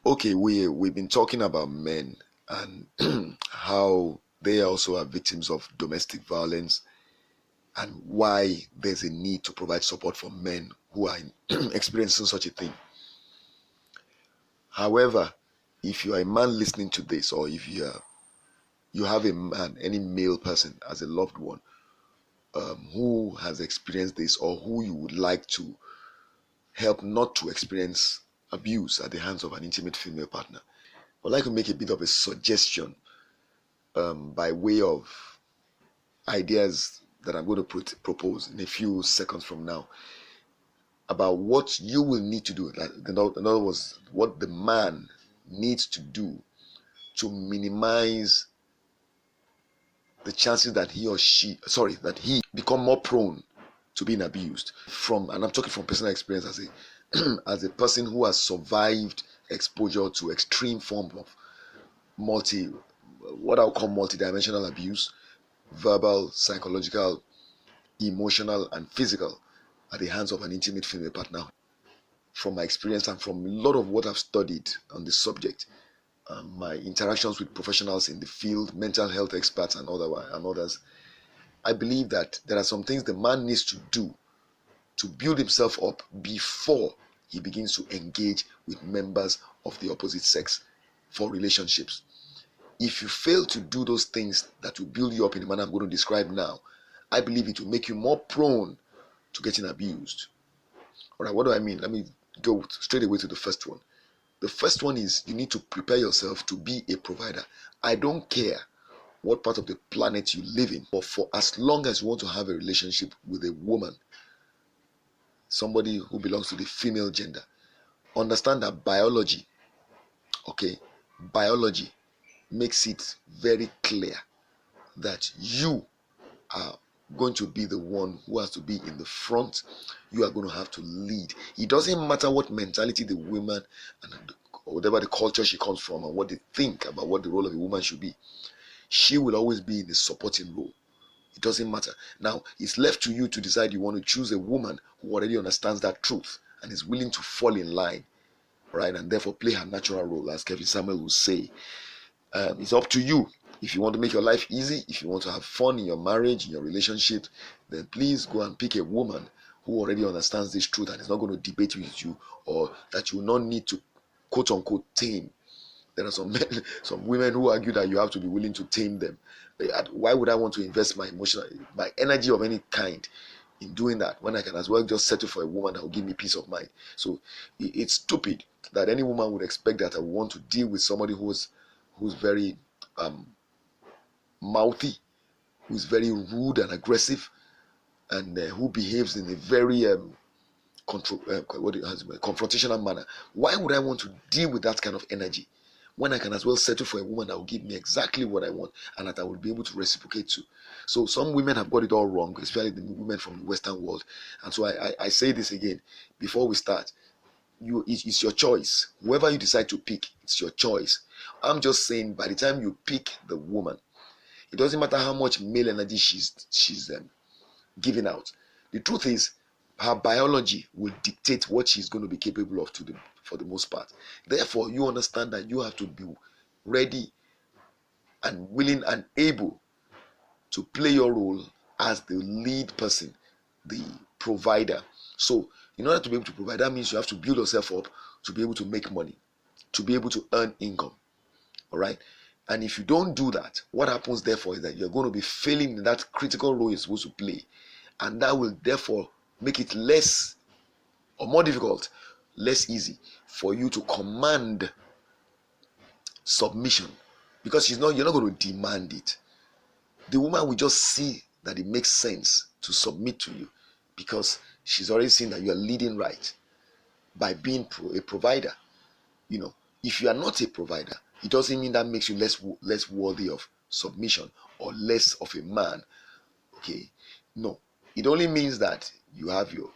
Okay, we've been talking about men and how they also are victims of domestic violence and why there's a need to provide support for men who are experiencing such a thing. However, if you are a man listening to this, or if you have a man, any male person as a loved one, who has experienced this, or who you would like to help not to experience abuse at the hands of an intimate female partner, I'd like to make a bit of a suggestion by way of ideas that I'm going to propose in a few seconds from now about what you will need to do. Like, in other words, what the man needs to do to minimize the chances that that he become more prone to being abused. And I'm talking from personal experience as a as a person who has survived exposure to extreme form of what I'll call multidimensional abuse, verbal, psychological, emotional, and physical, at the hands of an intimate female partner. From my experience and from a lot of what I've studied on the subject, my interactions with professionals in the field, mental health experts, and others, I believe that there are some things the man needs to do to build himself up before he begins to engage with members of the opposite sex for relationships. If you fail to do those things that will build you up in the manner I'm going to describe now, I believe it will make you more prone to getting abused. All right, what do I mean? Let me go straight away to the first one. The first one is you need to prepare yourself to be a provider. I don't care what part of the planet you live in, but for as long as you want to have a relationship with a woman, somebody who belongs to the female gender, understand that okay, biology makes it very clear that you are going to be the one who has to be in the front. You are going to have to lead. It doesn't matter what mentality the woman and whatever the culture she comes from and what they think about what the role of a woman should be. She will always be in a supporting role. It doesn't matter. Now, it's left to you to decide you want to choose a woman who already understands that truth and is willing to fall in line, right? And therefore play her natural role, as Kevin Samuel will say. It's up to you. If you want to make your life easy, if you want to have fun in your marriage, in your relationship, then please go and pick a woman who already understands this truth and is not going to debate with you, or that you will not need to quote unquote tame. There are some men, some women who argue that you have to be willing to tame them. Why would I want to invest my energy of any kind in doing that when I can as well just settle for a woman that will give me peace of mind? So it's stupid that any woman would expect that I would want to deal with somebody who's very mouthy, who's very rude and aggressive, and who behaves in a very confrontational manner. Why would I want to deal with that kind of energy when I can as well settle for a woman that will give me exactly what I want and that I will be able to reciprocate to? So some women have got it all wrong, especially the women from the Western world. And so I say this again before we start. It's your choice. Whoever you decide to pick, it's your choice. I'm just saying, by the time you pick the woman, it doesn't matter how much male energy she's giving out. The truth is, her biology will dictate what she's going to be capable of for the most part. Therefore, you understand that you have to be ready and willing and able to play your role as the lead person, the provider. So, in order to be able to provide, that means you have to build yourself up to be able to make money, to be able to earn income. All right. And if you don't do that, what happens therefore is that you're going to be failing in that critical role you're supposed to play. And that will therefore make it less or more difficult, less easy for you to command submission, because you're not going to demand it. The woman will just see that it makes sense to submit to you because she's already seen that you are leading right by being a provider. If you are not a provider, it doesn't mean that makes you less worthy of submission or less of a man. Okay, no, it only means that you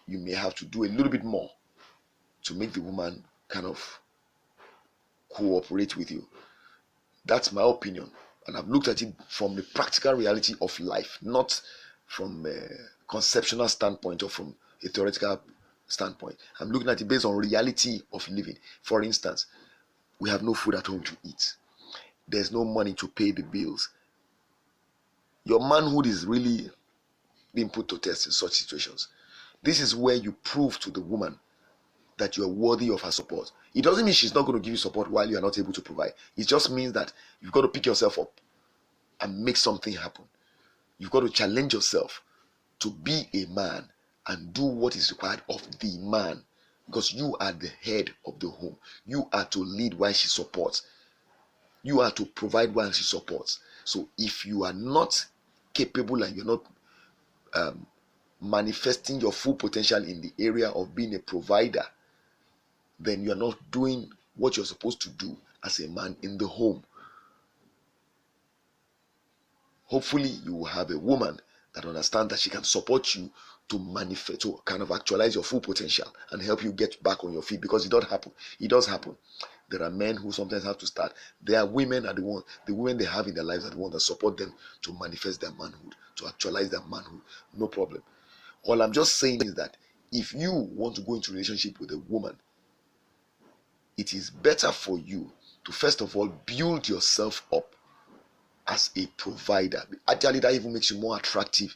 may have to do a little bit more to make the woman kind of cooperate with you. That's my opinion, and I've looked at it from the practical reality of life, not from a conceptual standpoint or from a theoretical standpoint. I'm looking at it based on reality of living. For instance, we have no food at home to eat. There's no money to pay the bills. Your manhood is really being put to test in such situations. This is where you prove to the woman that you're worthy of her support. It doesn't mean she's not going to give you support while you are not able to provide. It just means that you've got to pick yourself up and make something happen. You've got to challenge yourself to be a man and do what is required of the man, because you are the head of the home. You are to lead while she supports. You are to provide while she supports. So if you are not capable and you're not manifesting your full potential in the area of being a provider, then you are not doing what you're supposed to do as a man in the home. Hopefully you will have a woman that understands that she can support you to manifest, to kind of actualize your full potential and help you get back on your feet, because it does happen. There are men who sometimes have to start. There are women the women they have in their lives are the ones that support them to manifest their manhood, to actualize their manhood. No problem. All I'm just saying is that if you want to go into a relationship with a woman, it is better for you to first of all build yourself up as a provider. Actually, that even makes you more attractive,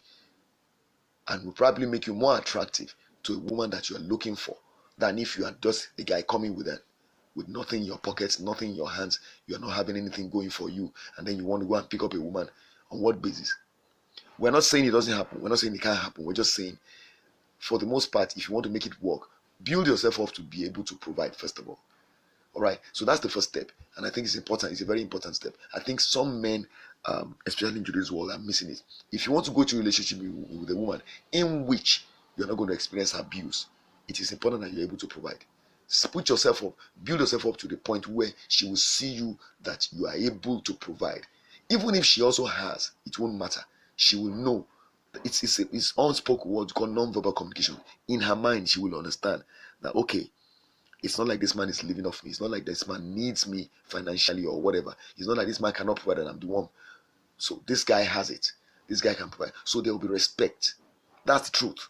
and will probably make you more attractive to a woman that you are looking for, than if you are just a guy coming with nothing in your pockets, nothing in your hands. You are not having anything going for you, and then you want to go and pick up a woman. On what basis? We're not saying it doesn't happen. We're not saying it can't happen. We're just saying, for the most part, if you want to make it work, build yourself up to be able to provide first of all. All right, so that's the first step, and I think it's important. It's a very important step. I think some men, especially in today's world, are missing it. If you want to go to a relationship with a woman in which you're not going to experience abuse, it is important that you're able to provide. Put yourself up, build yourself up to the point where she will see you that you are able to provide. Even if she also has, it won't matter. She will know. It's unspoken word called non-verbal communication. In her mind, she will understand that, okay, it's not like this man is living off me. It's not like this man needs me financially or whatever. It's not like this man cannot provide and I'm the one. So this guy has it. This guy can provide. So there will be respect. That's the truth.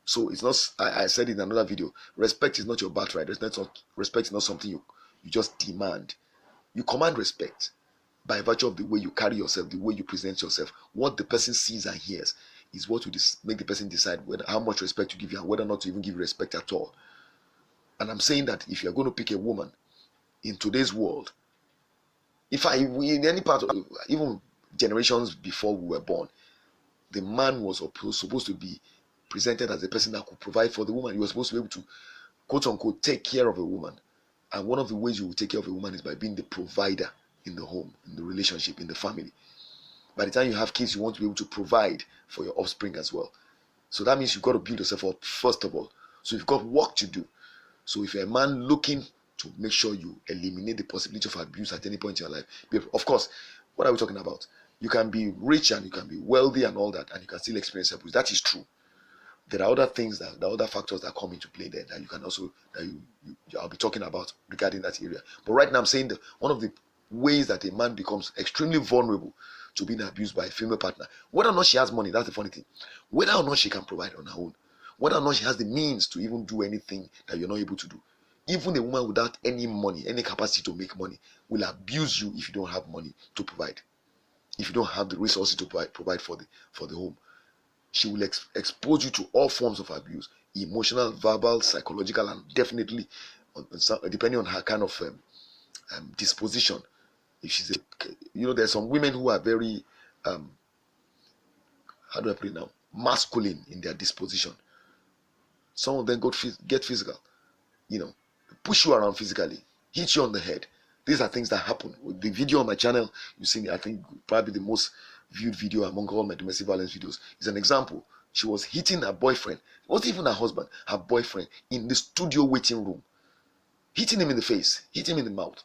So it's not, I said in another video, respect is not your birthright. Respect is not something you just demand. You command respect by virtue of the way you carry yourself, the way you present yourself. What the person sees and hears is what will make the person decide how much respect to give you and whether or not to even give respect at all. And I'm saying that if you're going to pick a woman in today's world, in any part of, even generations before we were born, the man was supposed to be presented as a person that could provide for the woman. He was supposed to be able to, quote unquote, take care of a woman. And one of the ways you will take care of a woman is by being the provider in the home, in the relationship, in the family. By the time you have kids, you want to be able to provide for your offspring as well. So that means you've got to build yourself up first of all. So you've got work to do. So if you're a man looking to make sure you eliminate the possibility of abuse at any point in your life, of course, what are we talking about? You can be rich and you can be wealthy and all that, and you can still experience abuse. That is true. There are other things there are other factors that come into play there that you can also, I'll be talking about regarding that area. But right now I'm saying that one of the ways that a man becomes extremely vulnerable to being abused by a female partner, whether or not she has money, that's the funny thing, whether or not she can provide on her own, whether or not she has the means to even do anything that you're not able to do. Even a woman without any money, any capacity to make money, will abuse you if you don't have money to provide. If you don't have the resources to provide for the home, she will expose you to all forms of abuse: emotional, verbal, psychological, and definitely, depending on her kind of disposition. If she's, there's some women who are very, how do I put it now, masculine in their disposition. Some of them get physical, push you around physically, hit you on the head. These are things that happen. With the video on my channel, you see, I think probably the most viewed video among all my domestic violence videos is an example. She was hitting her boyfriend. It wasn't even her husband, her boyfriend, in the studio waiting room, hitting him in the face, hitting him in the mouth.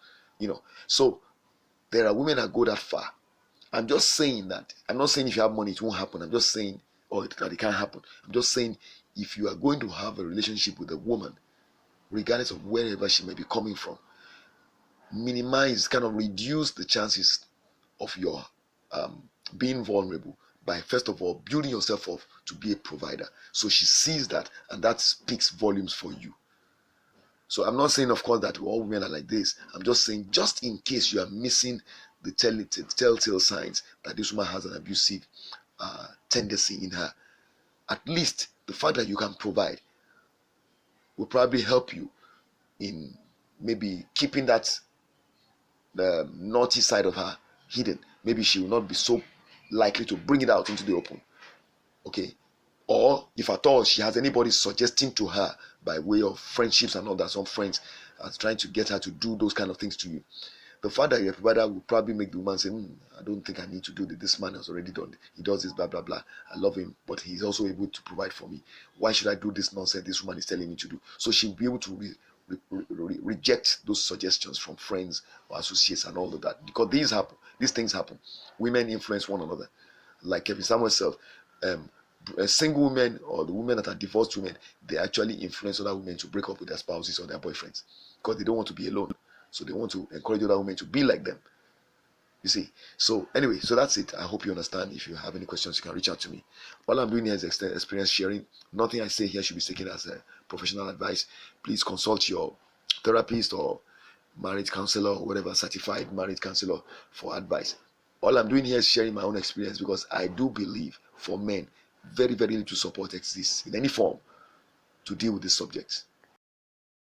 So there are women that go that far. I'm just saying that. I'm not saying if you have money it won't happen. I'm just saying, or that it can't happen. I'm just saying, if you are going to have a relationship with a woman, regardless of wherever she may be coming from, reduce the chances of your being vulnerable by first of all building yourself up to be a provider. So she sees that, and that speaks volumes for you. So I'm not saying, of course, that all women are like this. I'm just saying, just in case you are missing the telltale signs that this woman has an abusive tendency in her, at least the fact that you can provide will probably help you in maybe keeping that the naughty side of her hidden. Maybe she will not be so likely to bring it out into the open. Okay. Or if at all she has anybody suggesting to her by way of friendships and all that, some friends are trying to get her to do those kind of things to you, the fact that you're a provider will probably make the woman say, I don't think I need to do this. This man has already done it. He does this, blah, blah, blah. I love him, but he's also able to provide for me. Why should I do this nonsense this woman is telling me to do? So she'll be able to reject those suggestions from friends or associates and all of that. Because these things happen. Women influence one another. Like Kevin Samuel said, single women or the women that are divorced women, they actually influence other women to break up with their spouses or their boyfriends because they don't want to be alone. So they want to encourage other women to be like them. You see. So anyway, so that's it. I hope you understand. If you have any questions, you can reach out to me. All I'm doing here is experience sharing. Nothing I say here should be taken as a professional advice. Please consult your therapist or marriage counselor or whatever, certified marriage counselor for advice. All I'm doing here is sharing my own experience because I do believe for men, very, very little support exists in any form to deal with this subject.